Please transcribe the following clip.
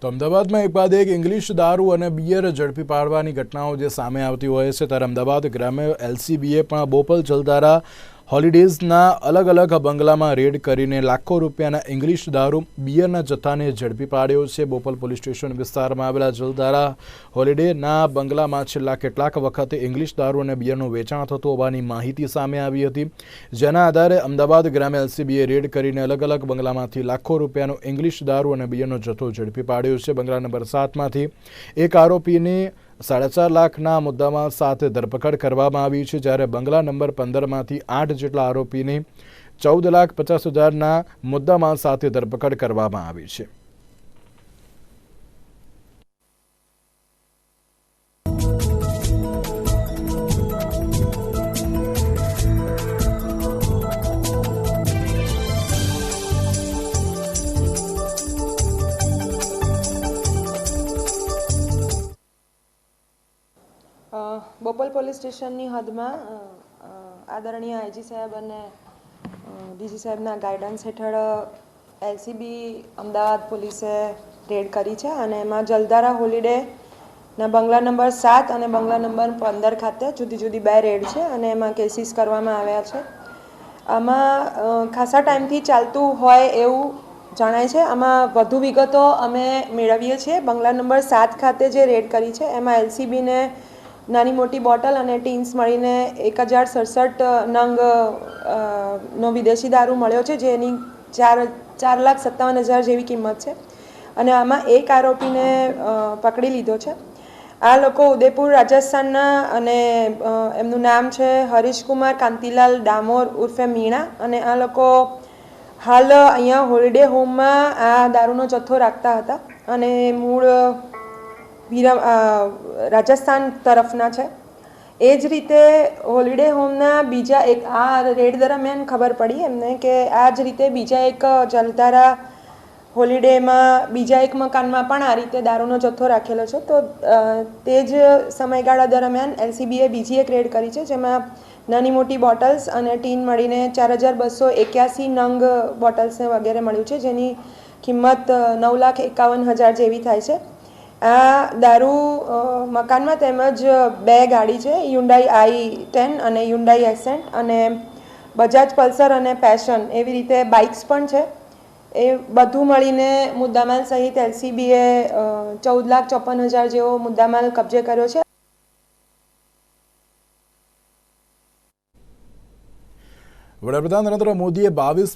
તો અમદાવાદમાં એક બાદ એક ઇંગ્લિશ દારૂ અને બિયર ઝડપી પાડવાની ઘટનાઓ જે સામે આવતી હોય છે ત્યારે અમદાવાદ ગ્રામ્ય એલસીબીએ પણ બોપલ જલધારા હોલિડેઝના અલગ અલગ બંગલામાં રેડ કરીને લાખો રૂપિયાના ઇંગ્લિશ દારૂ બિયરના જથ્થાને ઝડપી પાડ્યો છે। બોપલ પોલીસ સ્ટેશન વિસ્તારમાં આવેલા જલધારા હોલિડેના બંગલામાં છેલ્લા કેટલાક વખતે ઇંગ્લિશ દારૂ અને બિયરનું વેચાણ થતું હોવાની માહિતી સામે આવી હતી, જેના આધારે અમદાવાદ ગ્રામ્ય એલસીબીએ રેડ કરીને અલગ અલગ બંગલામાંથી લાખો રૂપિયાનો ઇંગ્લિશ દારૂ અને બિયરનો જથ્થો ઝડપી પાડ્યો છે। બંગલા નંબર 7માંથી એક આરોપીની 4.5 લાખના મુદ્દામાલ સાથે ધરપકડ કરવામાં આવી છે, જ્યારે બંગલા નંબર 15માંથી 8 જેટલા આરોપીની 14,50,000ના મુદ્દામાલ સાથે ધરપકડ કરવામાં આવી છે। બોપલ પોલીસ સ્ટેશનની હદમાં આદરણીય આઈજી સાહેબ અને ડીજી સાહેબના ગાઈડન્સ હેઠળ એલસીબી અમદાવાદ પોલીસે રેડ કરી છે અને એમાં જલધારા હોલિડેના બંગલા નંબર 7 અને બંગલા નંબર 15 ખાતે જુદી જુદી 2 રેડ છે અને એમાં કેસીસ કરવામાં આવ્યા છે। આમાં ખાસા ટાઈમથી ચાલતું હોય એવું જણાય છે। આમાં વધુ વિગતો અમે મેળવીએ છીએ। બંગલા નંબર 7 ખાતે જે રેડ કરી છે એમાં એલસીબીને નાની મોટી બોટલ અને ટીન્સ મળીને 1067 નંગ નો વિદેશી દારૂ મળ્યો છે, જેની 4,57,000 જેવી કિંમત છે અને આમાં એક આરોપીને પકડી લીધો છે। આ લોકો ઉદયપુર રાજસ્થાનના અને એમનું નામ છે હરીશકુમાર કાંતિલાલ ડામોર ઉર્ફે મીણા અને આ લોકો હાલ અહીંયા હોલિડે હોમમાં આ દારૂનો જથ્થો રાખતા હતા અને મૂળ રાજસ્થાન તરફના છે। એ જ રીતે હોલિડે હોમના બીજા એક આ રેડ દરમિયાન ખબર પડી એમને કે આ જ રીતે બીજા એક જલધારા હોલિડેમાં બીજા એક મકાનમાં પણ આ રીતે દારૂનો જથ્થો રાખેલો છે। તો તે જ સમયગાળા દરમિયાન એલસીબીએ બીજી એક રેડ કરી છે, જેમાં નાની મોટી બોટલ્સ અને ટીન મળીને 4,281 નંગ બોટલ્સને વગેરે મળ્યું છે, જેની કિંમત 9,51,000 જેવી થાય છે। આ દારૂ મકાનમાં તેમજ 2 ગાડી છે, Hyundai i10 અને Hyundai Accent અને બજાજ પલ્સર અને પેશન એવી રીતે બાઇક્સ પણ છે। એ બધું મળીને મુદ્દામાલ સહિત એલસીબીએ 14,54,000 જેવો મુદ્દામાલ કબજે કર્યો છે। વડાપ્રધાન નરેન્દ્ર મોદીએ 22